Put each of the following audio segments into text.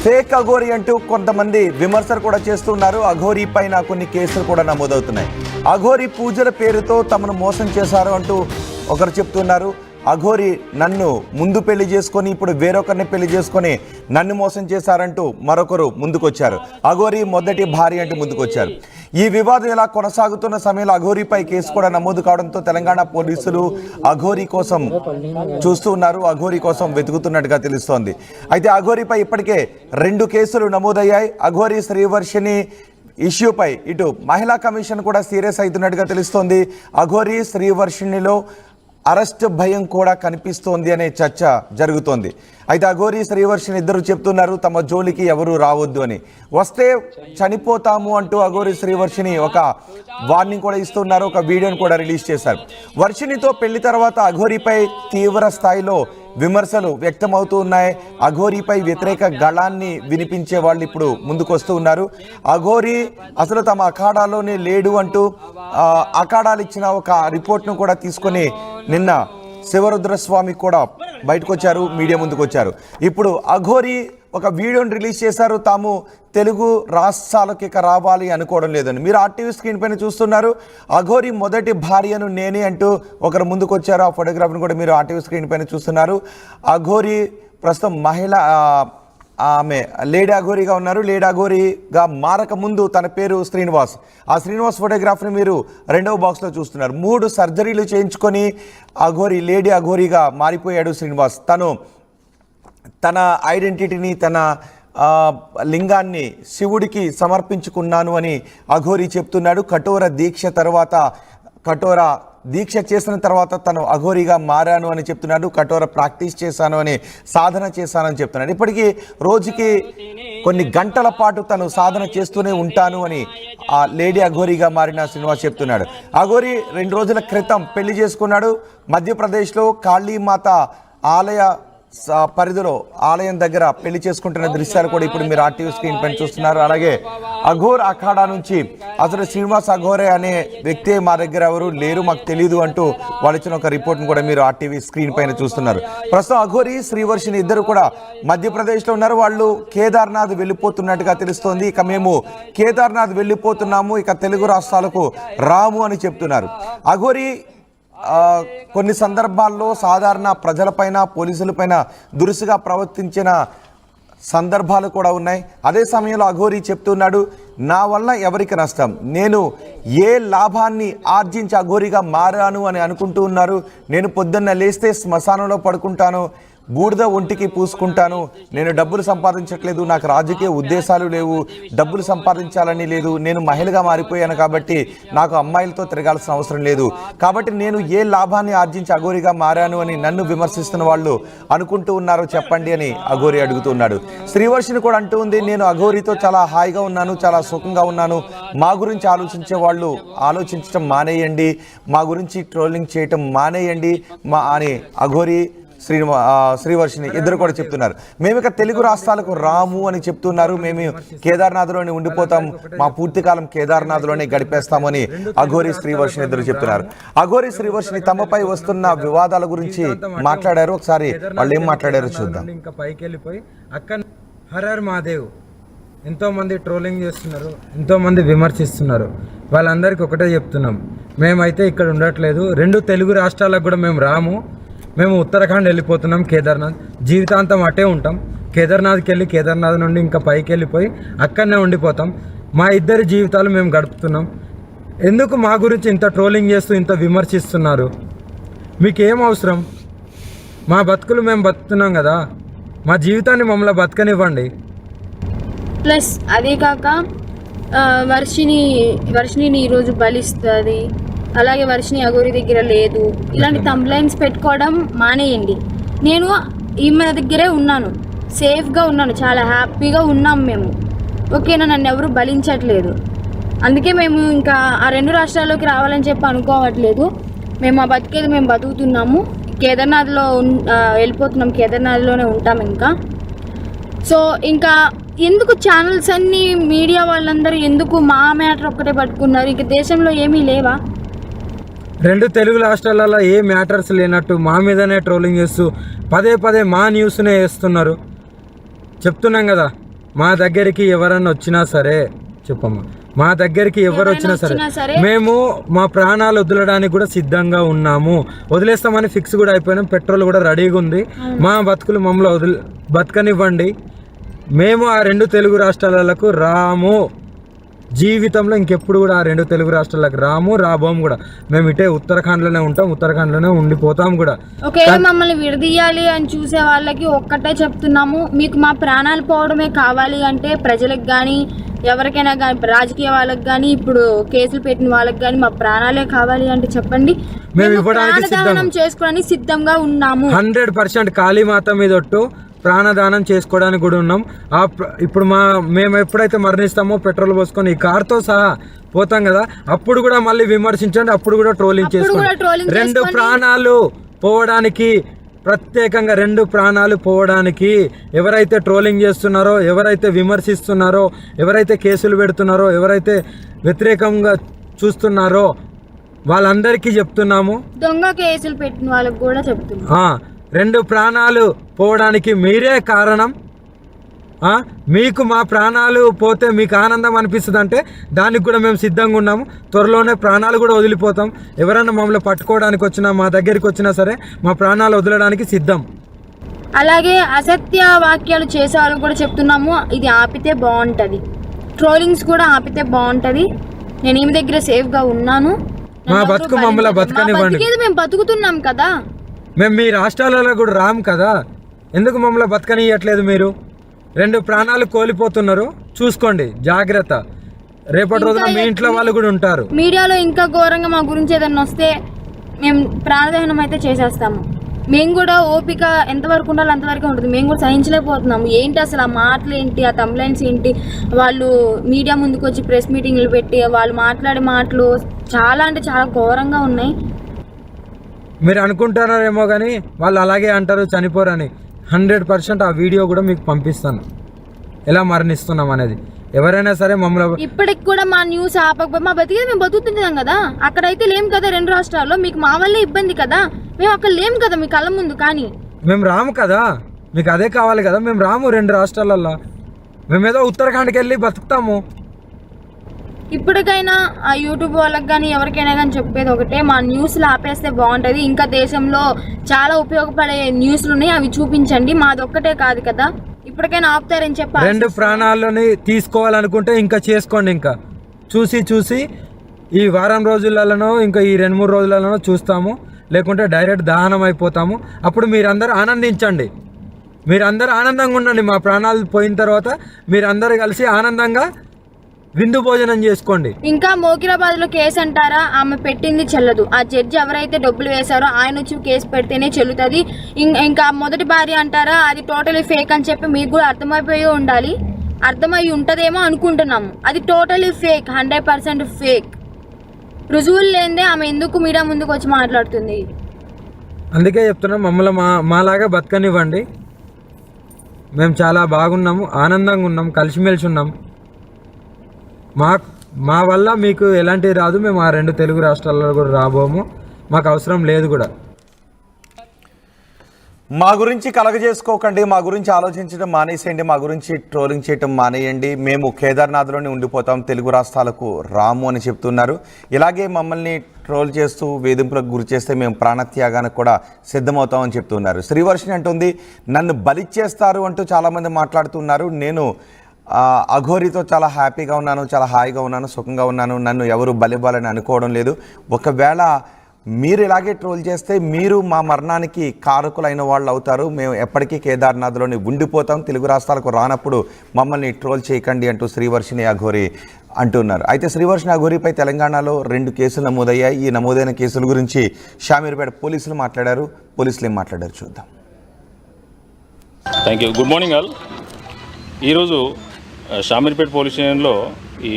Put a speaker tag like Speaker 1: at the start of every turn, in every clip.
Speaker 1: Fake Aghori అంటూ కొంతమంది విమర్శలు కూడా చేస్తున్నారు. అఘోరి పైన కొన్ని కేసులు కూడా నమోదవుతున్నాయి. అఘోరి పూజల పేరుతో తమను మోసం చేశారు అంటూ ఒకరు చెప్తున్నారు. అఘోరి నన్ను ముందు పెళ్లి చేసుకొని ఇప్పుడు వేరొకరిని పెళ్లి చేసుకొని నన్ను మోసం చేశారంటూ మరొకరు ముందుకొచ్చారు. అఘోరి మొదటి భార్య అంటూ ముందుకొచ్చారు. ఈ వివాదం ఇలా కొనసాగుతున్న సమయంలో అఘోరిపై కేసు కూడా నమోదు కావడంతో తెలంగాణ పోలీసులు అఘోరి కోసం చూస్తూ ఉన్నారు. అఘోరి కోసం వెతుకుతున్నట్టుగా తెలుస్తోంది. అయితే అఘోరిపై ఇప్పటికే 2 కేసులు నమోదయ్యాయి. అఘోరి శ్రీవర్షిణి ఇష్యూపై ఇటు మహిళా కమిషన్ కూడా సీరియస్ అవుతున్నట్టుగా తెలుస్తోంది. అఘోరి శ్రీవర్షిణిలో అరెస్ట్ భయం కూడా కనిపిస్తోంది అనే చర్చ జరుగుతోంది. అయితే అఘోరి శ్రీవర్షిణి ఇద్దరు చెప్తున్నారు తమ జోలికి ఎవరు రావద్దు అని, వస్తే చనిపోతాము అంటూ అఘోరి శ్రీవర్షిణి ఒక వార్నింగ్ కూడా ఇస్తున్నారు. ఒక వీడియోని కూడా రిలీజ్ చేశారు. వర్షిణితో పెళ్లి తర్వాత అఘోరిపై తీవ్ర స్థాయిలో విమర్శలు వ్యక్తమవుతూ ఉన్నాయి. అఘోరిపై వ్యతిరేక గళాన్ని వినిపించే వాళ్ళు ఇప్పుడు ముందుకు వస్తూ ఉన్నారు. అఘోరి అసలు తమ అఖాడాలోనే లేడు అంటూ అఖాడాలు ఇచ్చిన ఒక రిపోర్ట్ను కూడా తీసుకొని నిన్న శివరుద్రస్వామి కూడా బయటకు వచ్చారు, మీడియా ముందుకు వచ్చారు. ఇప్పుడు అఘోరి ఒక వీడియోని రిలీజ్ చేశారు. తాము తెలుగు రాష్ట్రాలకు ఇక రావాలి అనుకోవడం లేదని. మీరు ఆర్టీవీ స్క్రీన్ పైన చూస్తున్నారు. అఘోరి మొదటి భార్యను నేనే అంటూ ఒకరు ముందుకు వచ్చారు. ఆ ఫోటోగ్రాఫ్ని కూడా మీరు ఆర్టీవీ స్క్రీన్ పైన చూస్తున్నారు. అఘోరి ప్రస్తుతం ఆమె లేడీ అఘోరిగా ఉన్నారు. లేడీ అఘోరిగా మారక ముందు తన పేరు శ్రీనివాస్. ఆ శ్రీనివాస్ ఫోటోగ్రాఫ్ని మీరు 2వ బాక్స్లో చూస్తున్నారు. 3 సర్జరీలు చేయించుకొని లేడీ అఘోరిగా మారిపోయాడు శ్రీనివాస్. తన ఐడెంటిటీని, తన లింగాన్ని శివుడికి సమర్పించుకున్నాను అని అఘోరి చెప్తున్నాడు. కఠోర దీక్ష చేసిన తర్వాత తను అఘోరిగా మారాను అని చెప్తున్నాడు. కఠోర ప్రాక్టీస్ చేశాను అని, సాధన చేశానని చెప్తున్నాడు. ఇప్పటికీ రోజుకి కొన్ని గంటల పాటు తను సాధన చేస్తూనే ఉంటాను అని ఆ లేడీ అఘోరిగా మారిన శ్రీనివాస్ చెప్తున్నాడు. అఘోరి 2 రోజుల క్రితం పెళ్లి చేసుకున్నాడు. మధ్యప్రదేశ్లో కాళీమాత ఆలయ పరిధిలో ఆలయం దగ్గర పెళ్లి చేసుకుంటున్న దృశ్యాలు కూడా ఇప్పుడు మీరు ఆర్టీవీ స్క్రీన్ పైన చూస్తున్నారు. అలాగే అఘోర్ అఖాడా నుంచి అసలు శ్రీనివాస్ అఘోరే అనే వ్యక్తి మా దగ్గర ఎవరు లేరు, మాకు తెలియదు అంటూ వాళ్ళు ఇచ్చిన ఒక రిపోర్ట్ను కూడా మీరు ఆర్టీవీ స్క్రీన్ పైన చూస్తున్నారు. ప్రస్తుతం అఘోరి శ్రీవర్షిణి ఇద్దరు కూడా మధ్యప్రదేశ్లో ఉన్నారు. వాళ్ళు కేదార్నాథ్ వెళ్ళిపోతున్నట్టుగా తెలుస్తోంది. ఇక మేము కేదార్నాథ్ వెళ్ళిపోతున్నాము, ఇక తెలుగు రాష్ట్రాలకు రాము అని చెప్తున్నారు. అఘోరి కొన్ని సందర్భాల్లో సాధారణ ప్రజలపైన, పోలీసులపైన దురుసుగా ప్రవర్తించిన సందర్భాలు కూడా ఉన్నాయి. అదే సమయంలో అఘోరి చెప్తున్నాడు, నా వల్ల ఎవరికి నష్టం, నేను ఏ లాభాన్ని ఆర్జించి అఘోరిగా మారాను అని అనుకుంటూ ఉన్నారు. నేను పొద్దున్న లేస్తే శ్మశానంలో పడుకుంటాను, బూడిద ఒంటికి పూసుకుంటాను, నేను డబ్బులు సంపాదించట్లేదు, నాకు రాజకీయ ఉద్దేశాలు లేవు, డబ్బులు సంపాదించాలని లేదు, నేను మహిళగా మారిపోయాను కాబట్టి నాకు అమ్మాయిలతో తిరగాల్సిన అవసరం లేదు, కాబట్టి నేను ఏ లాభాన్ని ఆర్జించి అఘోరిగా మారాను అని నన్ను విమర్శిస్తున్న వాళ్ళు అనుకుంటూ ఉన్నారో చెప్పండి అని అఘోరి అడుగుతున్నాడు. శ్రీవర్షిని కూడా అంటూ ఉంది, నేను అఘోరితో చాలా హాయిగా ఉన్నాను, చాలా సుఖంగా ఉన్నాను, మా గురించి ఆలోచించే వాళ్ళు ఆలోచించడం మానేయండి, మా గురించి ట్రోలింగ్ చేయటం మానేయండి అని అఘోరి శ్రీవర్షిని ఇద్దరు కూడా చెప్తున్నారు. మేము ఇక తెలుగు రాష్ట్రాలకు రాము అని చెప్తున్నారు. మేము కేదార్నాథ్లోనే ఉండిపోతాం, మా పూర్తికాలం కేదార్నాథ్లోనే గడిపేస్తామని అఘోరి శ్రీవర్షిని ఇద్దరు చెప్తున్నారు. అఘోరి శ్రీవర్షిని తమపై వస్తున్న వివాదాల గురించి మాట్లాడారు. ఒకసారి వాళ్ళు ఏం మాట్లాడారో చూద్దాం.
Speaker 2: ఇంకా పైకి వెళ్ళిపోయి అక్కడ హరర్ మహాదేవ్ ఎంతో మంది ట్రోలింగ్ చేస్తున్నారు, ఎంతో మంది విమర్శిస్తున్నారు. వాళ్ళందరికీ ఒకటే చెప్తున్నాం, మేమైతే ఇక్కడ ఉండట్లేదు, 2 తెలుగు రాష్ట్రాలకు కూడా మేము రాము, మేము ఉత్తరాఖండ్ వెళ్ళిపోతున్నాం, కేదార్నాథ్ జీవితాంతం అటే ఉంటాం. కేదార్నాథ్కి వెళ్ళి కేదార్నాథ్ నుండి ఇంకా పైకి వెళ్ళిపోయి అక్కడనే ఉండిపోతాం. మా ఇద్దరి జీవితాలు మేము గడుపుతున్నాం. ఎందుకు మా గురించి ఇంత ట్రోలింగ్ చేస్తూ ఇంత విమర్శిస్తున్నారు? మీకేం అవసరం? మా బతుకులు మేము బతుకుతున్నాం కదా, మా జీవితాన్ని మమ్మల్ని బతకనివ్వండి.
Speaker 3: ప్లస్ అదే కాక వర్షిణిని ఈరోజు బలిస్తుంది, అలాగే వర్షిణి అఘోరి దగ్గర లేదు, ఇలాంటి తంబ్లైన్స్ పెట్టుకోవడం మానేయండి. నేను ఈమె దగ్గరే ఉన్నాను, సేఫ్గా ఉన్నాను, చాలా హ్యాపీగా ఉన్నాం మేము, ఓకేనా? నన్ను ఎవరు బలించట్లేదు. అందుకే మేము ఇంకా ఆ 2 రాష్ట్రాల్లోకి రావాలని చెప్పి అనుకోవట్లేదు. మేము ఆ బతికేది మేము బతుకుతున్నాము, కేదార్నాథ్లో వెళ్ళిపోతున్నాం, కేదార్నాథ్లోనే ఉంటాం ఇంకా. సో ఇంకా ఎందుకు ఛానల్స్ అన్నీ, మీడియా వాళ్ళందరూ ఎందుకు మా మ్యాటర్ ఒక్కటే పట్టుకున్నారు? ఇంక దేశంలో ఏమీ లేవా?
Speaker 2: 2 తెలుగు రాష్ట్రాలలో ఏ మ్యాటర్స్ లేనట్టు మా మీదనే ట్రోలింగ్ చేస్తూ పదే మా న్యూస్నే వేస్తున్నారు. చెప్తున్నాం కదా, మా దగ్గరికి ఎవరన్నా వచ్చినా సరే చెప్పమ్మా, మా దగ్గరికి ఎవరు వచ్చినా సరే మేము మా ప్రాణాలు వదలడానికి కూడా సిద్ధంగా ఉన్నాము. వదిలేస్తామని ఫిక్స్ కూడా అయిపోయినాం. పెట్రోల్ కూడా రెడీగా ఉంది. మా బతుకులు మమ్మల్ని బతకనివ్వండి. మేము ఆ 2 తెలుగు రాష్ట్రాలకు రాము. జీవితంలో ఇంకెప్పుడు కూడా ఆ 2 తెలుగు రాష్ట్రాలకు రాబోము కూడా. మేము ఇటే ఉత్తరాఖండ్లోనే ఉంటాం, ఉత్తరాఖండ్లోనే ఉండిపోతాం కూడా.
Speaker 3: ఒకవేళ మమ్మల్ని విడదీయాలి అని చూసే వాళ్ళకి ఒక్కటే చెప్తున్నాము, మీకు మా ప్రాణాలు పోవడమే కావాలి అంటే ప్రజలకు కానీ ఎవరికైనా కానీ రాజకీయ వాళ్ళకి కానీ ఇప్పుడు కేసులు పెట్టిన వాళ్ళకి కానీ మా ప్రాణాలే కావాలి అంటే చెప్పండి,
Speaker 2: మేము ఇవ్వడానికి
Speaker 3: ప్రాణదానం చేసుకోవడానికి సిద్ధంగా ఉన్నాము.
Speaker 2: 100% కాళీమాత మీద ఒట్టు ప్రాణదానం చేసుకోవడానికి కూడా ఉన్నాం. ఇప్పుడు మేము ఎప్పుడైతే మరణిస్తామో పెట్రోల్ పోసుకొని ఈ కార్తో సహా పోతాం కదా, అప్పుడు కూడా మళ్ళీ విమర్శించండి, అప్పుడు కూడా ట్రోలింగ్ చేసుకోండి. 2 ప్రాణాలు పోవడానికి, ప్రత్యేకంగా 2 ప్రాణాలు పోవడానికి ఎవరైతే ట్రోలింగ్ చేస్తున్నారో, ఎవరైతే విమర్శిస్తున్నారో, ఎవరైతే కేసులు పెడుతున్నారో, ఎవరైతే వ్యతిరేకంగా చూస్తున్నారో వాళ్ళందరికీ చెప్తున్నాము.
Speaker 3: దొంగ కేసులు పెట్టిన వాళ్ళకి కూడా చెప్తున్నాం,
Speaker 2: 2 ప్రాణాలు పోవడానికి మీరే కారణం. మీకు మా ప్రాణాలు పోతే మీకు ఆనందం అనిపిస్తుంది అంటే దానికి కూడా మేము సిద్ధంగా ఉన్నాము. త్వరలోనే ప్రాణాలు కూడా వదిలిపోతాం. ఎవరైనా మమ్మల్ని పట్టుకోవడానికి వచ్చినా, మా దగ్గరికి వచ్చినా సరే మా ప్రాణాలు వదలడానికి సిద్ధం.
Speaker 3: అలాగే అసత్య వాక్యాలు చేసే వాళ్ళు కూడా చెప్తున్నాము, ఇది ఆపితే బాగుంటుంది. ట్రోలింగ్స్ కూడా ఆపితే బాగుంటుంది. నేను ఈమె దగ్గర సేఫ్గా ఉన్నాను.
Speaker 2: మా బతుకు మమ్మల్ని బతకనివ్వండి.
Speaker 3: మేము బతుకుతున్నాం కదా,
Speaker 2: మేము మీ రాష్ట్రాలలో కూడా రాము కదా, ఎందుకు మమ్మల్ని బతకనియట్లేదు? మీరు 2 ప్రాణాలు కోల్పోతున్నారు, చూసుకోండి, జాగ్రత్త. రేపటి రోజున మీ ఇంట్లో వాళ్ళు కూడా ఉంటారు.
Speaker 3: మీడియాలో ఇంకా ఘోరంగా మా గురించి ఏదైనా వస్తే మేము ప్రాణదహనం అయితే చేసేస్తాము. మేము కూడా ఓపిక ఎంతవరకు ఉండాలో అంతవరకు ఉంటుంది. మేము కూడా సహించలేకపోతున్నాము. ఏంటి అసలు ఆ మాటలు ఏంటి, ఆ తమ్లైన్స్ ఏంటి, వాళ్ళు మీడియా ముందుకు వచ్చి ప్రెస్ మీటింగ్లు పెట్టి వాళ్ళు మాట్లాడే మాటలు చాలా అంటే చాలా ఘోరంగా ఉన్నాయి.
Speaker 2: మీరు అనుకుంటున్నారేమో కానీ వాళ్ళు అలాగే అంటారు, చనిపోరని. 100% ఆ వీడియో కూడా మీకు పంపిస్తాను, ఎలా మరణిస్తున్నాం అనేది. ఎవరైనా సరే మమ్మల్ని
Speaker 3: ఇప్పటికి కూడా మా న్యూస్ ఆపకపోతే మా బతికేది మేము బతుకుతున్నాం కదా. అక్కడైతే లేం కదా 2 రాష్ట్రాల్లో, మీకు మా వల్లే ఇబ్బంది కదా. మేము అక్కడ లేం కదా మీ కళ్ళ ముందు. కానీ
Speaker 2: మేము రాము కదా, మీకు అదే కావాలి కదా. మేము రాము 2 రాష్ట్రాలల్లో, మేమేదో ఉత్తరాఖండ్కి వెళ్ళి బతుకుతాము.
Speaker 3: ఇప్పటికైనా ఆ యూట్యూబ్ వాళ్ళకి కానీ ఎవరికైనా కానీ చెప్పేది ఒకటే, మా న్యూస్లు ఆపేస్తే బాగుంటుంది. ఇంకా దేశంలో చాలా ఉపయోగపడే న్యూస్లు ఉన్నాయి, అవి చూపించండి. మాది ఒక్కటే కాదు కదా, ఇప్పటికైనా ఆపుతారని చెప్పి
Speaker 2: 2 ప్రాణాలని తీసుకోవాలనుకుంటే ఇంకా చేసుకోండి. ఇంకా చూసి ఈ వారం రోజులలోనో ఇంకా ఈ 2-3 రోజులలోనో చూస్తాము, లేకుంటే డైరెక్ట్ దహనం అయిపోతాము. అప్పుడు మీరందరూ ఆనందించండి, మీరందరూ ఆనందంగా ఉండండి. మా ప్రాణాలు పోయిన తర్వాత మీరందరూ కలిసి ఆనందంగా విందు భోజనం చేసుకోండి.
Speaker 3: ఇంకా మోకిరాబాద్ లో కేసు అంటారా, ఆమె పెట్టింది చెల్లదు. ఆ జడ్జి ఎవరైతే డబ్బులు వేశారో ఆయన వచ్చి కేసు పెడితేనే చెల్లుతుంది. ఇంకా మొదటి భార్య అంటారా, అది టోటలీ ఫేక్ అని చెప్పి మీకు కూడా అర్థమైపోయి ఉండాలి. అర్థమై ఉంటుందేమో అనుకుంటున్నాము. అది టోటలీ ఫేక్, 100% ఫేక్. రుజువులు లేనిదే ఆమె ఎందుకు మీడియా ముందుకు వచ్చి మాట్లాడుతుంది?
Speaker 2: అందుకే చెప్తున్నాం, మమ్మల్ని మాలాగా బతకనివ్వండి. మేము చాలా బాగున్నాము, ఆనందంగా ఉన్నాం, కలిసిమెలిసి ఉన్నాం. మా వల్ల మీకు ఎలాంటిది రాదు. మేము ఆ 2 తెలుగు రాష్ట్రాల్లో కూడా రాబోము, మాకు అవసరం లేదు కూడా.
Speaker 1: మా గురించి కలగజేసుకోకండి, మా గురించి ఆలోచించడం మానేసేయండి, మా గురించి ట్రోలింగ్ చేయటం మానేయండి. మేము కేదార్నాథ్లోనే ఉండిపోతాం, తెలుగు రాష్ట్రాలకు రాము అని చెప్తున్నారు. ఇలాగే మమ్మల్ని ట్రోల్ చేస్తూ వేధింపులకు గురి చేస్తే మేము ప్రాణత్యాగానికి కూడా సిద్ధమవుతామని చెప్తున్నారు. శ్రీవర్షిని అంటుంది, నన్ను బలిచ్చేస్తారు అంటూ చాలామంది మాట్లాడుతున్నారు. నేను అఘోరితో చాలా హ్యాపీగా ఉన్నాను, చాలా హాయిగా ఉన్నాను, సుఖంగా ఉన్నాను. నన్ను ఎవరు బలివ్వాలని అనుకోవడం లేదు. ఒకవేళ మీరు ఇలాగే ట్రోల్ చేస్తే మీరు మా మరణానికి కారకులైన వాళ్ళు అవుతారు. మేము ఎప్పటికీ కేదార్నాథ్లోని ఉండిపోతాం, తెలుగు రాష్ట్రాలకు రానప్పుడు మమ్మల్ని ట్రోల్ చేయకండి అంటూ శ్రీవర్షిని అఘోరి అంటున్నారు. అయితే శ్రీవర్షిని అఘోరిపై తెలంగాణలో 2 కేసులు నమోదయ్యాయి. ఈ నమోదైన కేసుల గురించి షామీర్పేట పోలీసులు మాట్లాడారు. పోలీసులు ఏం మాట్లాడారు చూద్దాం.
Speaker 4: Thank you. Good morning all. ఈరోజు షామీర్పేట పోలీస్ స్టేషన్లో ఈ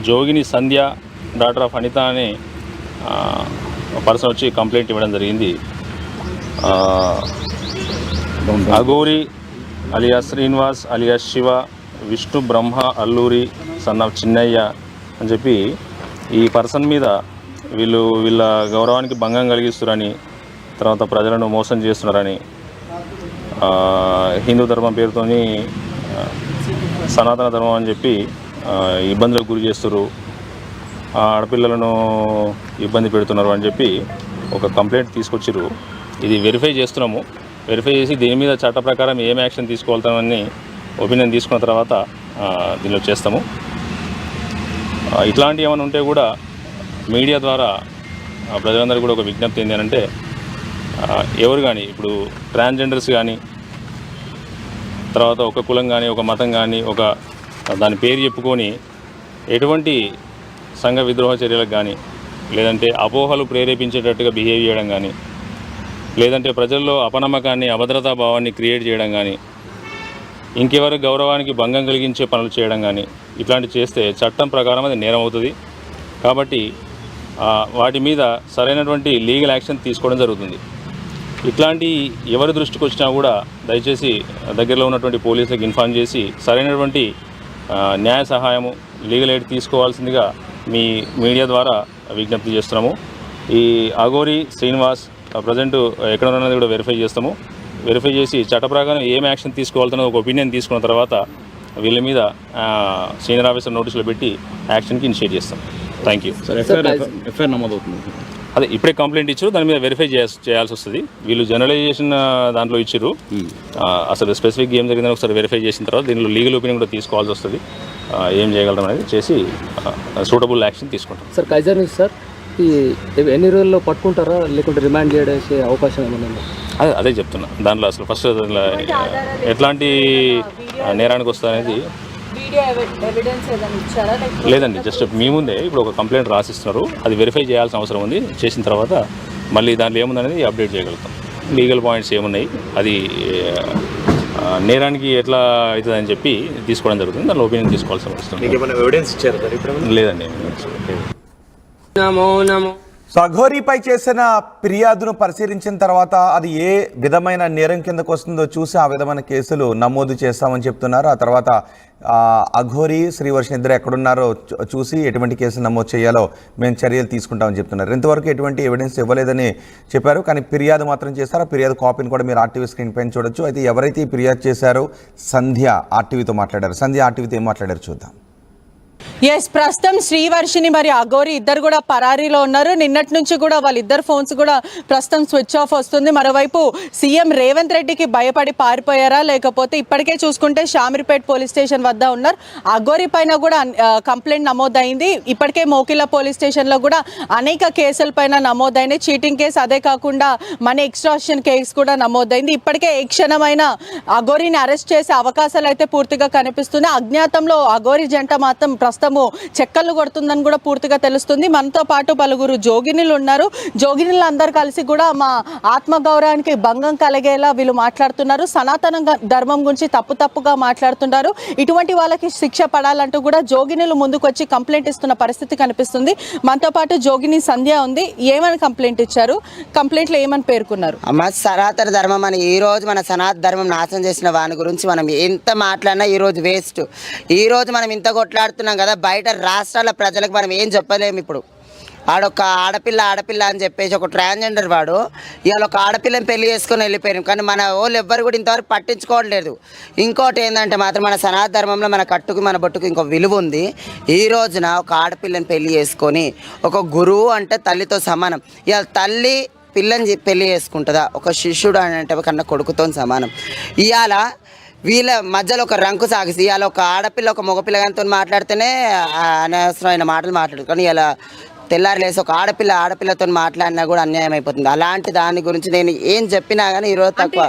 Speaker 4: జోగిని సంధ్య డాటర్ ఆఫ్ అనిత అనే పర్సన్ వచ్చి కంప్లైంట్ ఇవ్వడం జరిగింది. Aghori alias Srinivas alias Shiva, Vishnu Brahma Alluri son of Chinnayya అని చెప్పి ఈ పర్సన్ మీద వీళ్ళ గౌరవానికి భంగం కలిగిస్తున్నారని, తర్వాత ప్రజలను మోసం చేస్తున్నారని, హిందూ ధర్మం పేరుతోని సనాతన ధర్మం అని చెప్పి ఇబ్బందులకు గురి చేస్తారు, ఆడపిల్లలను ఇబ్బంది పెడుతున్నారు అని చెప్పి ఒక కంప్లైంట్ తీసుకొచ్చిర్రు. ఇది వెరిఫై చేస్తున్నాము. వెరిఫై చేసి దీని మీద చట్ట ప్రకారం ఏం యాక్షన్ తీసుకోవాలని ఒపీనియన్ తీసుకున్న తర్వాత దీనిలో చేస్తాము. ఇట్లాంటివి ఏమైనా ఉంటే కూడా మీడియా ద్వారా ప్రజలందరికీ కూడా ఒక విజ్ఞప్తి ఏంటంటే, ఎవరు కానీ ఇప్పుడు ట్రాన్స్జెండర్స్ కానీ, తర్వాత ఒక కులం కానీ, ఒక మతం కానీ, ఒక దాని పేరు చెప్పుకొని ఎటువంటి సంఘ విద్రోహ చర్యలకు కానీ, లేదంటే అపోహలు ప్రేరేపించేటట్టుగా బిహేవ్ చేయడం కానీ, లేదంటే ప్రజల్లో అపనమ్మకాన్ని, అభద్రతా భావాన్ని క్రియేట్ చేయడం కానీ, ఇంకెవరి గౌరవానికి భంగం కలిగించే పనులు చేయడం కానీ, ఇట్లాంటివి చేస్తే చట్టం ప్రకారం అది నేరం అవుతుంది. కాబట్టి వాటి మీద సరైనటువంటి లీగల్ యాక్షన్ తీసుకోవడం జరుగుతుంది. ఇట్లాంటి ఎవరి దృష్టికి వచ్చినా కూడా దయచేసి దగ్గరలో ఉన్నటువంటి పోలీసులకు ఇన్ఫార్మ్ చేసి సరైనటువంటి న్యాయ సహాయము, లీగల్ ఎయిడ్ తీసుకోవాల్సిందిగా మీ మీడియా ద్వారా విజ్ఞప్తి చేస్తున్నాము. ఈ అఘోరి శ్రీనివాస్ ప్రజెంట్ ఎక్కడ ఉన్నది కూడా వెరిఫై చేస్తాము. వెరిఫై చేసి చట్ట ప్రకారం ఏం యాక్షన్ తీసుకోవాలన్న ఒక ఒపీనియన్ తీసుకున్న తర్వాత వీళ్ళ మీద సీనియర్ ఆఫీసర్ నోటీసులు పెట్టి యాక్షన్కి ఇనిషియేట్ చేస్తాం. Thank you.
Speaker 5: ఎఫ్ఐఆర్ నమోదవుతుంది.
Speaker 4: అదే ఇప్పుడే కంప్లైంట్ ఇచ్చారు, దాని మీద వెరిఫై చేయాల్సి వస్తుంది. వీళ్ళు జనరలైజేషన్ దాంట్లో ఇచ్చారు. అసలు స్పెసిఫిక్ ఏం జరిగిందని ఒకసారి వెరిఫై చేసిన తర్వాత దీనిలో లీగల్ ఒపీనియన్ కూడా తీసుకోవాల్సి వస్తుంది. ఏం చేయగలడం అనేది చేసి సూటబుల్ యాక్షన్ తీసుకుంటాం.
Speaker 5: సార్ కైజర్ న్యూస్ సార్ ఎన్ని రోజుల్లో పట్టుకుంటారా లేకుంటే రిమాండ్ చేయడానికి అవకాశం ఏమన్నా?
Speaker 4: అదే చెప్తున్నా. దాంట్లో అసలు ఫస్ట్ ఎట్లాంటి నేరానికి వస్తుందనేది లేదండి. జస్ట్ మీ ముందే ఇప్పుడు ఒక కంప్లైంట్ రాసిస్తున్నారు, అది వెరిఫై చేయాల్సిన అవసరం ఉంది. చేసిన తర్వాత మళ్ళీ దాంట్లో ఏముందనేది అప్డేట్ చేయగలుగుతాం. లీగల్ పాయింట్స్ ఏమున్నాయి, అది నేరానికి ఎట్లా అవుతుందని చెప్పి తీసుకోవడం జరుగుతుంది. దానిలో ఒపీనియన్ తీసుకోవాల్సిన అవసరం లేదండి.
Speaker 1: సో అఘోరీపై చేసిన ఫిర్యాదును పరిశీలించిన తర్వాత అది ఏ విధమైన నేరం కిందకు వస్తుందో చూసి ఆ విధమైన కేసులు నమోదు చేస్తామని చెప్తున్నారు. ఆ తర్వాత అఘోరి శ్రీవర్షిని ఇద్దరు ఎక్కడున్నారో చూసి ఎటువంటి కేసు నమోదు చేయాలో మేము చర్యలు తీసుకుంటామని చెప్తున్నారు. ఇంతవరకు ఎటువంటి ఎవిడెన్స్ ఇవ్వలేదని చెప్పారు, కానీ ఫిర్యాదు మాత్రం చేశారు. ఆ ఫిర్యాదు కాపీని కూడా మీరు ఆర్టీవీ స్క్రీన్ పైన చూడొచ్చు. అయితే ఎవరైతే ఈ ఫిర్యాదు చేశారో సంధ్య ఆర్టీవీతో మాట్లాడారు. సంధ్య ఆర్టీవీతో ఏం మాట్లాడారు చూద్దాం.
Speaker 6: ఎస్, ప్రస్తుతం శ్రీవర్షిని మరియు అఘోరి ఇద్దరు కూడా పరారీలో ఉన్నారు. నిన్నటి నుంచి కూడా వాళ్ళిద్దరు ఫోన్స్ కూడా ప్రస్తుతం స్విచ్ ఆఫ్ వస్తుంది. మరోవైపు సీఎం రేవంత్ రెడ్డికి భయపడి పారిపోయారా, లేకపోతే ఇప్పటికే చూసుకుంటే షామీర్పేట్ పోలీస్ స్టేషన్ వద్ద ఉన్నారు. అఘోరి పైన కూడా కంప్లైంట్ నమోదైంది. ఇప్పటికే మోకిలా పోలీస్ స్టేషన్లో కూడా అనేక కేసుల పైన నమోదైనాయి. చీటింగ్ కేసు, అదే కాకుండా మనీ ఎక్స్ట్రాక్షన్ కేసు కూడా నమోదైంది. ఇప్పటికే ఏ క్షణమైన అఘోరిని అరెస్ట్ చేసే అవకాశాలు అయితే పూర్తిగా కనిపిస్తుంది. అజ్ఞాతంలో అఘోరి జంట మాత్రం ప్రస్తుతము చెక్కలు కొడుతుందని కూడా పూర్తిగా తెలుస్తుంది. మనతో పాటు పలువురు జోగినులు ఉన్నారు. జోగినులు అందరు కలిసి కూడా మా ఆత్మగౌరవానికి భంగం కలిగేలా వీళ్ళు మాట్లాడుతున్నారు. సనాతన ధర్మం గురించి తప్పుగా మాట్లాడుతున్నారు. ఇటువంటి వాళ్ళకి శిక్ష పడాలంటూ కూడా జోగినులు ముందుకు వచ్చి కంప్లైంట్ ఇస్తున్న పరిస్థితి కనిపిస్తుంది. మనతో పాటు జోగిని సంధ్య ఉంది. ఏమని కంప్లైంట్ ఇచ్చారు, కంప్లైంట్లో ఏమని పేర్కొన్నారు?
Speaker 7: అమ్మ, సనాతన ధర్మం అని ఈ రోజు మన సనాతన ధర్మం నాశనం చేసిన వాని గురించి మనం ఎంత మాట్లాడినా ఈ రోజు వేస్ట్. ఈ రోజు మనం ఇంత కొట్లాడుతున్నాం కదా, బయట రాష్ట్రాల ప్రజలకు మనం ఏం చెప్పలేము. ఇప్పుడు ఆడొక ఆడపిల్ల అని చెప్పేసి ఒక ట్రాన్స్జెండర్ వాడు ఇవాళ ఒక ఆడపిల్లని పెళ్లి చేసుకొని వెళ్ళిపోయారు. కానీ మన వాళ్ళు ఎవ్వరు కూడా ఇంతవరకు పట్టించుకోవట్లేదు. ఇంకోటి ఏంటంటే మాత్రం మన సనాతన ధర్మంలో మన కట్టుకు మన బొట్టుకు ఇంకో విలువ ఉంది. ఈ రోజున ఒక ఆడపిల్లని పెళ్లి చేసుకొని ఒక గురువు అంటే తల్లితో సమానం. ఇవాళ తల్లి పిల్లని పెళ్లి చేసుకుంటుందా? ఒక శిష్యుడు అని అంటే కన్నా కొడుకుతో సమానం. ఇవాళ వీళ్ళ మధ్యలో ఒక రంకు సాగిసి ఇవాళ ఒక ఆడపిల్ల ఒక మగపిల్లగానితో మాట్లాడితేనే అనవసరమైన మాటలు మాట్లాడు. కానీ ఇలా తెల్లారి లేసి ఒక ఆడపిల్లతో మాట్లాడినా కూడా అన్యాయం అయిపోతుంది. అలాంటి దాని గురించి నేను ఏం చెప్పినా కానీ ఈరోజు తక్కువ.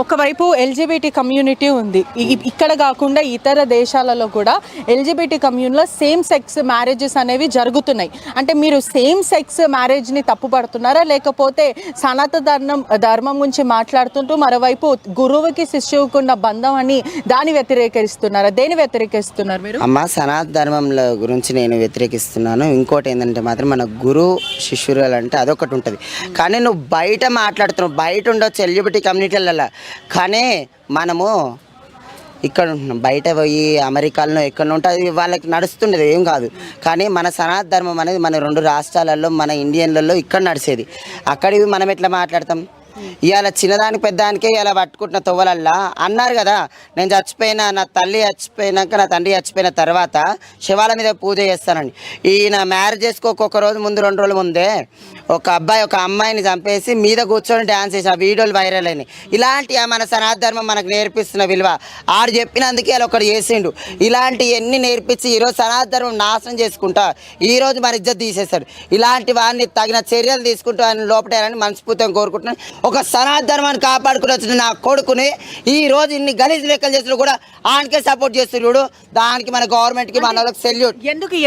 Speaker 6: ఒకవైపు ఎల్జిబిటీ కమ్యూనిటీ ఉంది, ఇక్కడ కాకుండా ఇతర దేశాలలో కూడా ఎల్జిబిటీ కమ్యూనిటీలో సేమ్ సెక్స్ మ్యారేజెస్ అనేవి జరుగుతున్నాయి. అంటే మీరు సేమ్ సెక్స్ మ్యారేజ్ని తప్పుపడుతున్నారా, లేకపోతే సనాతన ధర్మం గురించి మాట్లాడుతుంటూ మరోవైపు గురువుకి శిష్యువుకు ఉన్న బంధం అని దాన్ని వ్యతిరేకిస్తున్నారా? దేని వ్యతిరేకిస్తున్నారు మీరు?
Speaker 7: అమ్మ, సనాతన ధర్మంలో గురించి నేను వ్యతిరేకిస్తున్నాను. ఇంకోటి ఏంటంటే మాత్రం మన గురు శిష్యురాలు అంటే అదొకటి ఉంటుంది. కానీ నువ్వు బయట మాట్లాడుతున్నావు, బయట ఉండొచ్చు ఎల్జిబిటీ కమ్యూనిటీలలో, కానీ మనము ఇక్కడ ఉంటున్నాం. బయట పోయి అమెరికాలో ఎక్కడ ఉంటే అది వాళ్ళకి నడుస్తుండేది ఏం కాదు. కానీ మన సనాతన ధర్మం అనేది మన 2 రాష్ట్రాలలో మన ఇండియన్లలో ఇక్కడ నడిచేది. అక్కడివి మనం ఎట్లా మాట్లాడతాం? ఇవాళ చిన్నదానికి పెద్దదానికే ఇలా పట్టుకుంటున్న తొవ్వలల్లా అన్నారు కదా, నేను చచ్చిపోయినా, నా తల్లి చచ్చిపోయినాక, నా తండ్రి చచ్చిపోయిన తర్వాత శివాల మీద పూజ చేస్తానండి. ఈయన మ్యారేజ్ చేసుకోక రోజు ముందు 2 రోజుల ముందే ఒక అబ్బాయి ఒక అమ్మాయిని చంపేసి మీద కూర్చొని డ్యాన్స్ చేసిన వీడియోలు వైరల్ అయినాయి. ఇలాంటి మన సనాతన ధర్మం మనకు నేర్పిస్తున్న విలువ ఆడు చెప్పినందుకే అలా ఒకటి చేసిండు. ఇలాంటి ఎన్ని నేర్పించి ఈరోజు సనాతన ధర్మం నాశనం చేసుకుంటా ఈరోజు మన ఇజ్జత్ తీసేస్తాడు. ఇలాంటి వాడిని తగిన చర్యలు తీసుకుంటూ ఆయన లోపటారని మనస్ఫూర్తిగా కోరుకుంటున్నాను. ఒక సనాతన ధర్మాన్ని కాపాడుకుని వచ్చిన నా కొడుకుని ఈ రోజు ఇన్ని గలీజ్ లెక్కలు చేస్తున్నా కూడా ఆయనకే సపోర్ట్ చేస్తున్నాడు. దానికి మన గవర్నమెంట్కి మన వాళ్ళకి సెల్యూట్.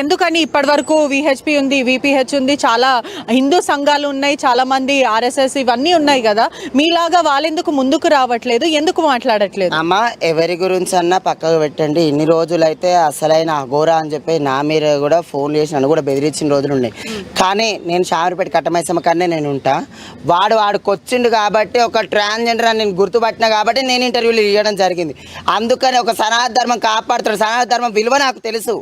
Speaker 6: ఎందుకని ఇప్పటి వరకు విహెచ్పి ఉంది, విపిహెచ్ ఉంది, చాలా హిందూ సంఘాలు ఉన్నాయి, చాలా మంది ఆర్ఎస్ఎస్ ఇవన్నీ ఉన్నాయి కదా, మీలాగా వాళ్ళెందుకు ముందుకు రావట్లేదు, ఎందుకు మాట్లాడట్లేదు?
Speaker 7: అమ్మ ఎవరి గురించి అన్నా పక్కకు పెట్టండి. ఇన్ని రోజులైతే అసలైన అఘోరా అని చెప్పి నా మీద కూడా ఫోన్ చేసి నన్ను కూడా బెదిరించిన రోజులు ఉన్నాయి. కానీ నేను షామీర్పేట కట్టమైసమ్మ కన్నా నేను ఉంటా. వాడికి వచ్చిండు కాబట్టి, ఒక ట్రాన్స్జెండర్ అని నేను గుర్తుపట్టినా కాబట్టి నేను ఇంటర్వ్యూలు ఇవ్వడం జరిగింది. అందుకని ఒక సనాతన ధర్మం కాపాడుతాడు. సనాతన ధర్మం విలువ నాకు తెలుసు.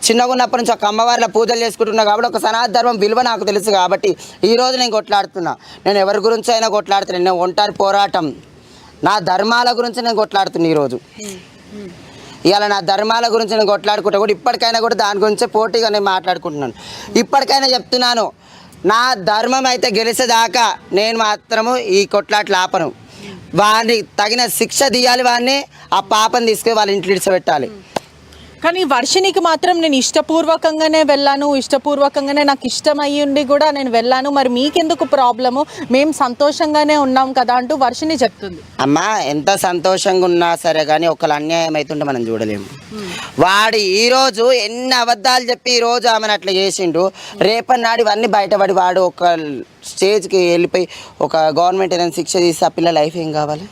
Speaker 7: చిన్నగా ఉన్నప్పటి నుంచి ఒక అమ్మవారిలో పూజలు చేసుకుంటున్నా కాబట్టి ఒక సనాతన ధర్మం విలువ నాకు తెలుసు కాబట్టి ఈరోజు నేను కొట్లాడుతున్నా. నేను ఎవరి గురించి అయినా కొట్లాడుతున్నాను. నేను ఒంటరి పోరాటం, నా ధర్మాల గురించి నేను కొట్లాడుతున్నా. ఈరోజు ఇవాళ నా ధర్మాల గురించి నేను కొట్లాడుకుంటా కూడా ఇప్పటికైనా కూడా దాని గురించే పోటీగా నేను మాట్లాడుకుంటున్నాను. ఇప్పటికైనా చెప్తున్నాను, నా ధర్మం అయితే గెలిచేదాకా నేను మాత్రము ఈ కొట్లాట్లు ఆపను. వాడిని తగిన శిక్ష తీయాలి. వాడిని ఆ పాపని తీసుకొని వాళ్ళ ఇంట్లో ఇడిచిపెట్టాలి.
Speaker 6: కానీ వర్షినికి మాత్రం నేను ఇష్టపూర్వకంగానే వెళ్ళాను, ఇష్టపూర్వకంగానే నాకు ఇష్టం అయ్యిండి కూడా నేను వెళ్ళాను, మరి మీకెందుకు ప్రాబ్లము, మేము సంతోషంగానే ఉన్నాం కదా అంటూ వర్షిని చెప్తుంది.
Speaker 7: అమ్మా ఎంత సంతోషంగా ఉన్నా సరే కానీ ఒకళ్ళు అన్యాయం అవుతుంటే మనం చూడలేము. వాడు ఈరోజు ఎన్ని అబద్ధాలు చెప్పి ఈరోజు ఆమెను అట్లా చేసిండు. రేపన్నాడు ఇవన్నీ బయటపడి వాడు ఒక స్టేజ్కి వెళ్ళిపోయి ఒక గవర్నమెంట్ ఏదైనా శిక్ష తీసి ఆ పిల్ల లైఫ్ ఏం కావాలి?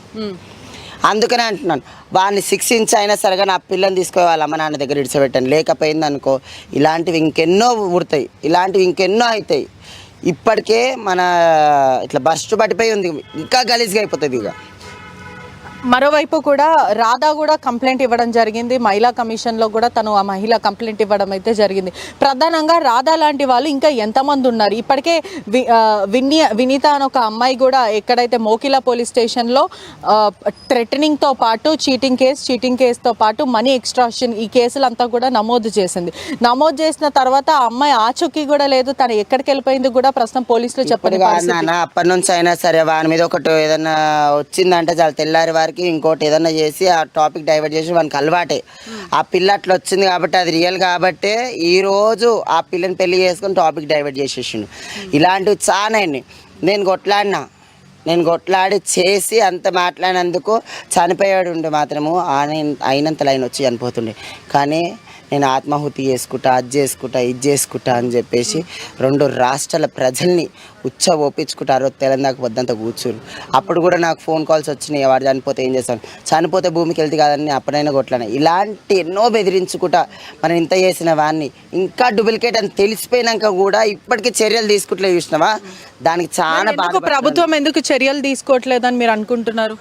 Speaker 7: అందుకనే అంటున్నాను, వాడిని శిక్షించి అయినా సరిగా నా పిల్లని తీసుకొని వాళ్ళ అమ్మ నాన్న దగ్గర ఇడిచిపెట్టాను. లేకపోయింది అనుకో ఇలాంటివి ఇంకెన్నో పుడతాయి, ఇలాంటివి ఇంకెన్నో అవుతాయి. ఇప్పటికే మన ఇట్లా బస్టు పట్టిపోయి ఉంది, ఇంకా గలీజ్గా అయిపోతుంది. ఇక
Speaker 6: మరోవైపు కూడా రాధా కూడా కంప్లైంట్ ఇవ్వడం జరిగింది. మహిళా కమిషన్లో కూడా తను ఆ మహిళ కంప్లైంట్ ఇవ్వడం అయితే జరిగింది. ప్రధానంగా రాధా లాంటి వాళ్ళు ఇంకా ఎంతమంది ఉన్నారు? ఇప్పటికే వినీత అని ఒక అమ్మాయి కూడా ఎక్కడైతే మోకిలా పోలీస్ స్టేషన్లో థ్రెటనింగ్తో పాటు చీటింగ్ కేసుతో పాటు మనీ ఎక్స్ట్రాక్షన్ ఈ కేసులంతా కూడా నమోదు చేసింది. నమోదు చేసిన తర్వాత ఆ అమ్మాయి ఆచూకీ కూడా లేదు, తను ఎక్కడికి వెళ్ళిపోయింది కూడా ప్రస్తుతం పోలీసులు చెప్పని
Speaker 7: నాన్న అప్పటి నుంచి అయినా సరే వాని మీద ఒకటి ఏదన్నా వచ్చిందంటే చాలా తెల్లారి వారికి ఇంకోటి ఏదన్నా చేసి ఆ టాపిక్ డైవర్ట్ చేసి వానికి అలవాటే. ఆ పిల్ల అట్లా వచ్చింది కాబట్టి అది రియల్ కాబట్టే ఈరోజు ఆ పిల్లని పెళ్లి చేసుకొని టాపిక్ డైవర్ట్ చేసేసిండు. ఇలాంటివి చాలా నేను కొట్లాడి చేసి అంత మాట్లాడినందుకు చనిపోయాడు ఉండే మాత్రము అయినంత లైన్ వచ్చి చనిపోతుండే. కానీ నేను ఆత్మాహుతి చేసుకుంటా, ఇది చేసుకుంటా అని చెప్పేసి 2 రాష్ట్రాల ప్రజల్ని ఒప్పించుకుంటా. ఆ రోజు తెలంగాణకు వద్దంతా కూర్చుని అప్పుడు కూడా నాకు ఫోన్ కాల్స్ వచ్చినాయి, వాడు చనిపోతే ఏం చేస్తాను, చనిపోతే భూమికి వెళ్తే కాదని అప్పుడైనా కొట్లాను. ఇలాంటి ఎన్నో బెదిరించుకుంటా మనం ఇంత చేసిన వాడిని ఇంకా డూప్లికేట్ అని తెలిసిపోయినాక కూడా ఇప్పటికీ చర్యలు తీసుకుంటలే చూసినావా? దానికి చాలా బాగా
Speaker 6: ప్రభుత్వం ఎందుకు చర్యలు తీసుకోవట్లేదని మీరు అనుకుంటున్నారు?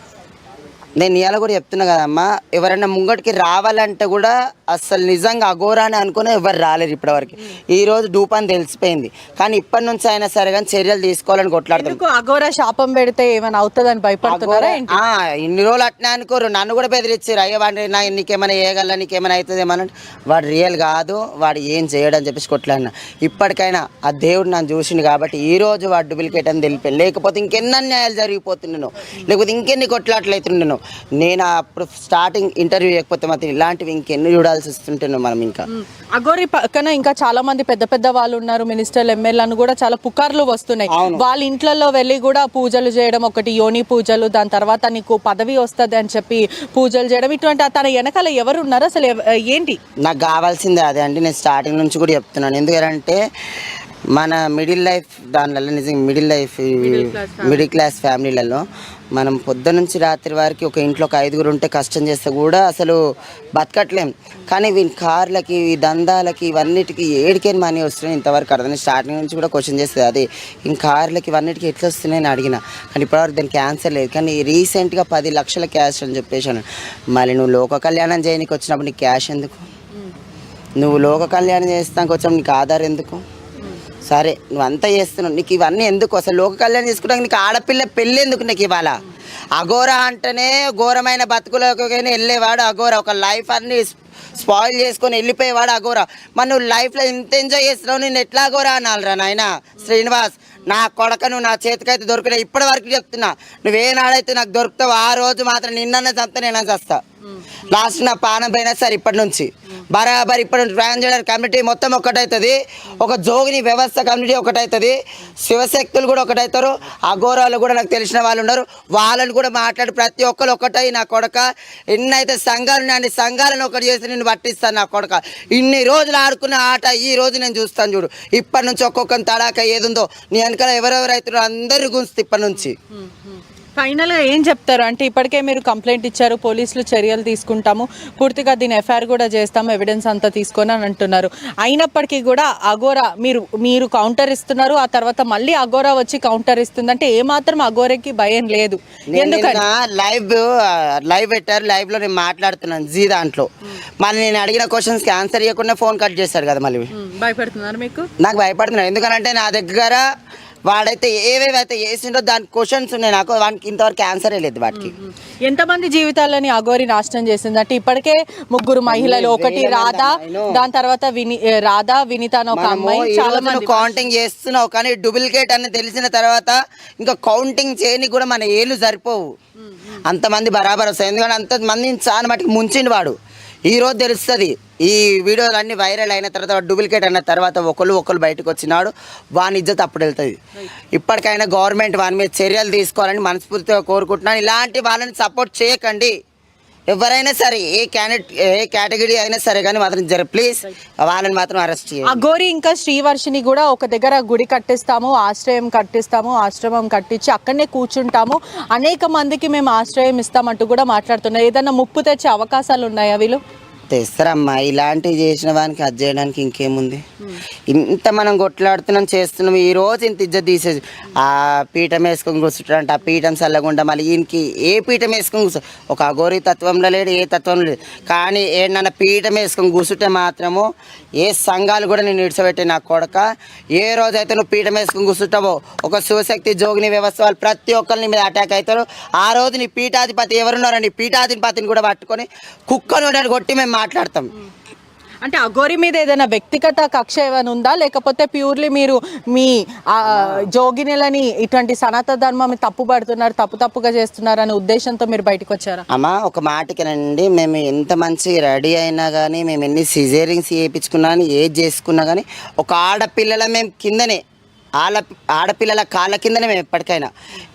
Speaker 7: నేను ఇవాళ కూడా చెప్తున్నా కదమ్మా, ఎవరైనా ముంగటికి రావాలంటే కూడా అసలు నిజంగా అఘోరా అని అనుకుని ఎవరు రాలేరు ఇప్పటివరకు. ఈరోజు డూప్ అని తెలిసిపోయింది. కానీ ఇప్పటి నుంచి అయినా సరే కానీ చర్యలు తీసుకోవాలని కొట్లాడుతాం.
Speaker 6: అఘోరా శాపం పెడితే ఏమైనా అవుతుందని భయపడుతున్నారా?
Speaker 7: ఇన్ని రోజులు అట్నే అనుకోరు, నన్ను కూడా బెదిరించారు. అయ్యో వాడి నీకేమైనా వేయగల, నీకేమైనా అవుతుంది ఏమన్నా. వాడు రియల్ కాదు, వాడు ఏం చేయడని చెప్పేసి కొట్లాడినా. ఇప్పటికైనా ఆ దేవుడు నన్ను చూసిండు కాబట్టి ఈరోజు వాడు డూప్లికేట్ అని తెలిపాను. లేకపోతే ఇంకెన్ని అన్యాయాలు జరిగిపోతున్నాను, లేకపోతే ఇంకెన్ని కొట్లాట్లు అవుతున్నాను. నేను అప్పుడు స్టార్టింగ్ ఇంటర్వ్యూ చేయకపోతే మాత్రం ఇలాంటివి ఇంకెన్ని చూడాల్సి వస్తుంటున్నాం మనం. ఇంకా
Speaker 6: అఘోరి పక్కన ఇంకా చాలా మంది పెద్ద వాళ్ళు ఉన్నారు, మినిస్టర్లు, ఎమ్మెల్యేలను కూడా చాలా పుకార్లు వస్తున్నాయి. వాళ్ళ ఇంట్లలో వెళ్ళి కూడా పూజలు చేయడం, ఒకటి యోని పూజలు, దాని తర్వాత నీకు పదవి వస్తుంది అని చెప్పి పూజలు చేయడం, ఇటువంటి తన వెనకాల ఎవరు ఉన్నారు అసలు ఏంటి?
Speaker 7: నాకు కావాల్సిందే అదే అండి. నేను స్టార్టింగ్ నుంచి కూడా చెప్తున్నాను. ఎందుకంటే మన మిడిల్ లైఫ్ దానిలలో నిజంగా మిడిల్ క్లాస్ ఫ్యామిలీలలో మనం పొద్దు నుంచి రాత్రి వారికి ఒక ఇంట్లో ఒక 5గురు ఉంటే కష్టం చేస్తే కూడా అసలు బతకట్లేం. కానీ వీని కార్లకి, ఈ దందాలకి, ఇవన్నిటికీ ఏడికేని మనీ వస్తున్నాయి ఇంతవరకు అర్థం. స్టార్టింగ్ నుంచి కూడా క్వశ్చన్ చేస్తుంది అదే, ఈ కార్లకి ఇవన్నిటికీ ఎట్లా వస్తున్నాయని అడిగిన. కానీ ఇప్పటివరకు దానికి ఆన్సర్ లేదు. కానీ రీసెంట్గా 10 లక్షల క్యాష్ అని చెప్పేసాను. మళ్ళీ నువ్వు లోక కళ్యాణం చేయడానికి వచ్చినప్పుడు నీకు క్యాష్ ఎందుకు? నువ్వు లోక కళ్యాణం చేస్తానికి వచ్చినప్పుడు నీకు ఆధార్ ఎందుకు? సరే నువ్వు అంతా చేస్తున్నావు, నీకు ఇవన్నీ ఎందుకు? అసలు లోక కళ్యాణం తీసుకుంటాక నీకు ఆడపిల్ల పెళ్ళి ఎందుకు నీకు ఇవాళ? అఘోర అంటేనే ఘోరమైన బతుకులకు వెళ్ళేవాడు అఘోర. ఒక లైఫ్ అన్ని స్పాయిల్ చేసుకొని వెళ్ళిపోయేవాడు అఘోర. మరి నువ్వు లైఫ్లో ఇంత ఎంజాయ్ చేస్తున్నావు, నేను ఎట్లా అఘోర అనాలిరా నాయన శ్రీనివాస్? నా కొడక నువ్వు నా చేతికైతే దొరికినా ఇప్పటి వరకు చెప్తున్నా, నువ్వేనాడైతే నాకు దొరుకుతావు ఆ రోజు మాత్రం నిన్న చంపుతా నేను చస్తా. లాస్ట్ నా పానం పోయినా సరే ఇప్పటి నుంచి బరాబర్ ఇప్పుడు ట్రాన్స్జెండర్ కమ్యూనిటీ మొత్తం ఒకటవుతుంది, ఒక జోగిని వ్యవస్థ కమ్యూనిటీ ఒకటవుతుంది, శివశక్తులు కూడా ఒకటవుతారు, అఘోరాలు కూడా నాకు తెలిసిన వాళ్ళు ఉన్నారు, వాళ్ళని కూడా మాట్లాడి ప్రతి ఒక్కరు ఒకటై నా కొడక ఎన్నైతే సంఘాలు ఉన్నాయి అన్ని సంఘాలను ఒకటి చేసి నేను పట్టిస్తాను నా కొడక. ఇన్ని రోజులు ఆడుకున్న ఆట ఈ రోజు నేను చూస్తాను చూడు. ఇప్పటి నుంచి ఒక్కొక్కరిని తడాక ఏదుందో నీ వెనకాల ఎవరెవరు అవుతున్నారో అందరు గుంచుతాయి ఇప్పటి నుంచి.
Speaker 6: ఫైనల్గా ఏం చెప్తారు? అంటే ఇప్పటికే మీరు కంప్లైంట్ ఇచ్చారు, పోలీసులు చర్యలు తీసుకుంటాము, పూర్తిగా దీని ఎఫ్ఐఆర్ కూడా చేస్తాము, ఎవిడెన్స్ అంతా తీసుకొని అని అంటున్నారు. అయినప్పటికీ కూడా అఘోరా మీరు కౌంటర్ ఇస్తున్నారు, ఆ తర్వాత మళ్ళీ అఘోరా వచ్చి కౌంటర్ ఇస్తుంది అంటే ఏమాత్రం అఘోరకి భయం లేదు. ఎందుకంటే
Speaker 7: లైవ్ పెట్టారు, లైవ్ లో నేను మాట్లాడుతున్నాను జీ దాంట్లో. మళ్ళీ నేను అడిగిన క్వశ్చన్స్కి ఆన్సర్ ఇవ్వకుండా ఫోన్ కట్ చేశారు కదా. మళ్ళీ
Speaker 6: భయపడుతున్నారు మీకు?
Speaker 7: నాకు భయపడుతున్నాను, ఎందుకంటే నా దగ్గర వాడైతే ఏవేవైతే వేసిండో దాని క్వశ్చన్స్ ఉన్నాయి, నాకు వానికి ఇంతవరకు ఆన్సరే లేదు. వాటికి
Speaker 6: ఎంతమంది జీవితాలని అఘోరి నాశనం చేసిందంటే ఇప్పటికే 3 మహిళలు, ఒకటి రాధా, దాని తర్వాత రాధా వినీత అని ఒక అమ్మాయి, చాలా మంది
Speaker 7: కౌంటింగ్ చేస్తున్నావు కానీ డూప్లికేట్ అని తెలిసిన తర్వాత ఇంకా కౌంటింగ్ చేయని కూడా మన ఏళ్ళు సరిపోవు, అంతమంది బరాబర్ వస్తాయి. ఎందుకంటే అంతమందిని చాలా మటుకు ముంచిండు వాడు. ఈ రోజు తెలుస్తుంది, ఈ వీడియోలు అన్నీ వైరల్ అయిన తర్వాత డూప్లికేట్ అయిన తర్వాత ఒకళ్ళు బయటకు వచ్చినాడు, వాని ఇజ్జత్ అప్పుడు వెళ్తుంది. ఇప్పటికైనా గవర్నమెంట్ వాని మీద చర్యలు తీసుకోవాలని మనస్ఫూర్తిగా కోరుకుంటున్నాను. ఇలాంటి వాళ్ళని సపోర్ట్ చేయకండి, ఎవరైనా సరే, ఏ కేటగిరీ అయినా సరే కానీ మాత్రం ప్లీజ్ వాళ్ళని మాత్రం అరెస్ట్ చేయండి.
Speaker 6: అఘోరి ఇంకా శ్రీవర్షిని కూడా ఒక దగ్గర గుడి కట్టిస్తాము, ఆశ్రమం కట్టించి అక్కడనే కూర్చుంటాము, అనేక మందికి మేము ఆశ్రయం ఇస్తామంటూ కూడా మాట్లాడుతున్నారు. ఏదైనా ముప్పు తెచ్చే అవకాశాలు ఉన్నాయా వీళ్ళు?
Speaker 7: తెస్తారమ్మా, ఇలాంటివి చేసిన వానికి అది చేయడానికి ఇంకేముంది? ఇంత మనం కొట్లాడుతున్నాం చేస్తున్నాం, ఈ రోజు ఇంత ఇజ్జత్ తీసేది. ఆ పీఠం వేసుకొని కూర్చుంటారంట, ఆ పీఠం చల్లకుండా మళ్ళీ ఈయనకి ఏ పీఠం వేసుకొని కూర్చో, ఒక అఘోరి తత్వంలో లేడు, ఏ తత్వంలో లేదు. కానీ ఏడన్నా పీఠం వేసుకొని కూర్చుంటే మాత్రము ఏ సంఘాలు కూడా నేను ఇడిచిపెట్టే నా కొడక. ఏ రోజైతే నువ్వు పీఠం వేసుకొని కూర్చుంటావో ఒక శివశక్తి జోగిని వ్యవస్థ వాళ్ళు ప్రతి ఒక్కరిని మీద అటాక్ అవుతారు. ఆ రోజు నీ పీఠాధిపతి ఎవరున్నారండి, పీఠాధిపతిని కూడా పట్టుకొని కుక్కను కొట్టి మేము మాట్లాడతాం.
Speaker 6: అంటే అఘోరి మీద ఏదైనా వ్యక్తిగత కక్ష ఏమైనా ఉందా, లేకపోతే ప్యూర్లీ మీరు మీ జోగినిలని ఇటువంటి సనాతన ధర్మం తప్పుగా చేస్తున్నారు అనే ఉద్దేశంతో మీరు బయటకు వచ్చారా?
Speaker 7: అమ్మా ఒక మాటకేనండి, మేము ఎంత మంచి రెడీ అయినా కానీ, మేము ఎన్ని సిజేరింగ్స్ చేయించుకున్నా కానీ, ఏది చేసుకున్నా కానీ, ఒక ఆడపిల్లల మేము కిందనే ఆడపిల్లల కాళ్ళ కిందనే మేము ఎప్పటికైనా.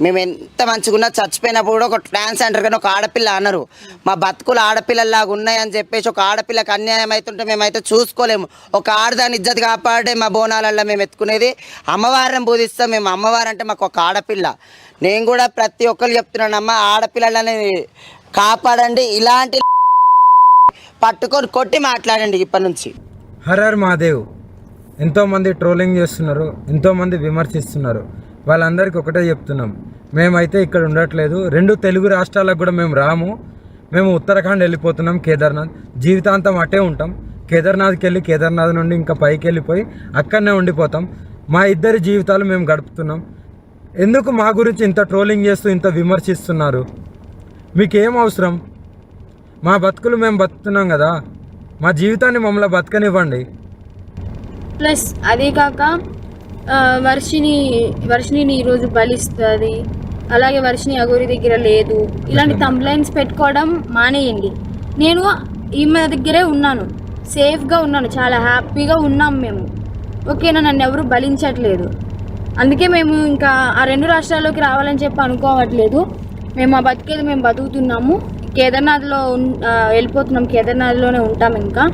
Speaker 7: మేము ఎంత మంచిగా చచ్చిపోయినప్పుడు కూడా ఒక ట్రాన్స్జెండర్ కానీ ఒక ఆడపిల్ల అన్నారు. మా బతుకులు ఆడపిల్లలాగా ఉన్నాయని చెప్పేసి ఒక ఆడపిల్లకి అన్యాయం అవుతుంటే మేమైతే చూసుకోలేము. ఒక ఆడదాని ఇజ్జత్ కాపాడే మా బోనాలల్లో మేము ఎత్తుకునేది అమ్మవారిని పూజిస్తాం. మేము అమ్మవారు అంటే మాకు ఒక ఆడపిల్ల. నేను కూడా ప్రతి ఒక్కరు చెప్తున్నాను, అమ్మ ఆడపిల్లలని కాపాడండి, ఇలాంటి పట్టుకొని కొట్టి మాట్లాడండి ఇప్పటి నుంచి.
Speaker 2: హర్ మహాదేవ్. ఎంతోమంది ట్రోలింగ్ చేస్తున్నారు, ఎంతోమంది విమర్శిస్తున్నారు, వాళ్ళందరికీ ఒకటే చెప్తున్నాం, మేమైతే ఇక్కడ ఉండట్లేదు. 2 తెలుగు రాష్ట్రాలకు కూడా మేము రాము, మేము ఉత్తరాఖండ్ వెళ్ళిపోతున్నాం, కేదార్నాథ్ జీవితాంతం అట్టే ఉంటాం. కేదార్నాథ్ నుండి ఇంకా పైకి వెళ్ళిపోయి అక్కడనే ఉండిపోతాం. మా ఇద్దరి జీవితాలు మేము గడుపుతున్నాం. ఎందుకు మా గురించి ఇంత ట్రోలింగ్ చేస్తూ ఇంత విమర్శిస్తున్నారు? మీకేం అవసరం? మా బతుకులు మేము బతుకుతున్నాం కదా, మా జీవితాన్ని మమ్మల్ని బతకనివ్వండి.
Speaker 3: ప్లస్ అదే కాక వర్షిని ఈరోజు బలిస్తుంది, అలాగే వర్షిని అఘోరి దగ్గర లేదు, ఇలాంటి కంప్లైంట్స్ పెట్టుకోవడం మానేయండి. నేను ఈమె దగ్గరే ఉన్నాను, సేఫ్గా ఉన్నాను, చాలా హ్యాపీగా ఉన్నాం మేము. ఓకేనా, నన్ను ఎవరు బలించట్లేదు. అందుకే మేము ఇంకా ఆ 2 రాష్ట్రాల్లోకి రావాలని చెప్పి అనుకోవట్లేదు. మేము ఆ బతికేది మేము బతుకుతున్నాము. కేదార్నాథ్లో వెళ్ళిపోతున్నాం, కేదార్నాథ్లోనే ఉంటాం ఇంకా.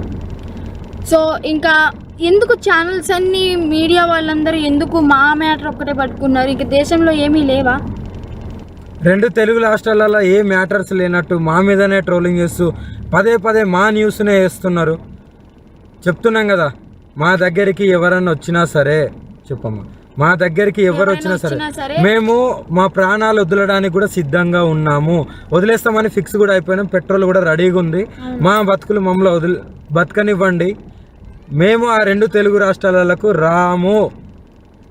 Speaker 3: సో ఇంకా ఎందుకు ఛానల్స్ అన్నీ, మీడియా వాళ్ళందరూ ఎందుకు మా మ్యాటర్ ఒక్కటే పట్టుకున్నారు? ఇంక దేశంలో ఏమీ లేవా?
Speaker 2: 2 తెలుగు రాష్ట్రాలలో ఏ మ్యాటర్స్ లేనట్టు మా మీదనే ట్రోలింగ్ చేస్తూ పదే మా న్యూస్నే వేస్తున్నారు. చెప్తున్నాం కదా, మా దగ్గరికి ఎవరన్నా వచ్చినా సరే, చెప్పమ్మా, మా దగ్గరికి ఎవరు వచ్చినా సరే మేము మా ప్రాణాలు వదలడానికి కూడా సిద్ధంగా ఉన్నాము. వదిలేస్తామని ఫిక్స్ కూడా అయిపోయినాం, పెట్రోల్ కూడా రెడీగా ఉంది. మా బతుకులు మమ్మల్ని బతకనివ్వండి. మేము ఆ 2 తెలుగు రాష్ట్రాలకు రాము.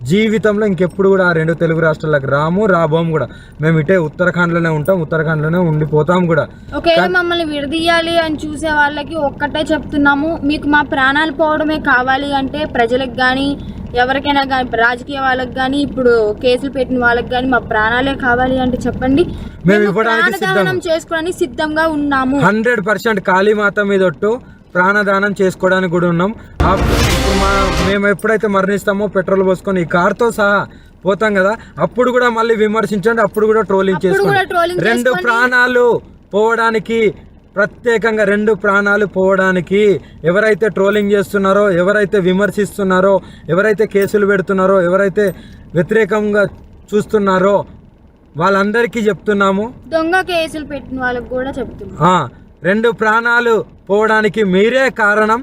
Speaker 2: జీవితంలో ఇంకెప్పుడు కూడా ఆ 2 తెలుగు రాష్ట్రాలకు రాబోము కూడా. మేము ఇటే ఉత్తరాఖండ్లోనే ఉంటాం, ఉత్తరాఖండ్లోనే ఉండిపోతాం కూడా.
Speaker 3: ఒకవేళ మమ్మల్ని విడదీయాలి అని చూసే వాళ్ళకి ఒక్కటే చెప్తున్నాము, మీకు మా ప్రాణాలు పోవడమే కావాలి అంటే ప్రజలకు కానీ ఎవరికైనా కానీ రాజకీయ వాళ్ళకి కానీ ఇప్పుడు కేసులు పెట్టిన వాళ్ళకి కానీ మా ప్రాణాలే కావాలి అంటే చెప్పండి,
Speaker 2: మేము ఇవ్వడానికి
Speaker 3: ప్రాణదానం చేసుకోవడానికి సిద్ధంగా ఉన్నాము.
Speaker 2: 100% కాళీమాత మీద ఒట్టు ప్రాణదానం చేసుకోవడానికి కూడా ఉన్నాం. ఇప్పుడు మేము ఎప్పుడైతే మరణిస్తామో పెట్రోల్ పోసుకొని ఈ కార్తో సహా పోతాం కదా, అప్పుడు కూడా మళ్ళీ విమర్శించండి, అప్పుడు కూడా ట్రోలింగ్ చేసుకోండి. 2 ప్రాణాలు పోవడానికి, ప్రత్యేకంగా 2 ప్రాణాలు పోవడానికి ఎవరైతే ట్రోలింగ్ చేస్తున్నారో, ఎవరైతే విమర్శిస్తున్నారో, ఎవరైతే కేసులు పెడుతున్నారో, ఎవరైతే వ్యతిరేకంగా చూస్తున్నారో వాళ్ళందరికీ చెప్తున్నాము,
Speaker 3: దొంగ కేసులు పెట్టిన వాళ్ళకి కూడా చెప్తున్నాము,
Speaker 2: 2 ప్రాణాలు పోవడానికి మీరే కారణం.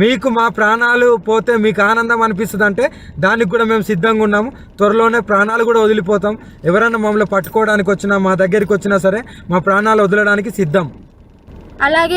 Speaker 2: మీకు మా ప్రాణాలు పోతే మీకు ఆనందం అనిపిస్తుంది అంటే దానికి కూడా మేము సిద్ధంగా ఉన్నాము. త్వరలోనే ప్రాణాలు కూడా వదిలిపోతాం. ఎవరైనా మమ్మల్ని పట్టుకోవడానికి వచ్చినా, మా దగ్గరికి వచ్చినా సరే మా ప్రాణాలు వదలడానికి సిద్ధం.
Speaker 3: అలాగే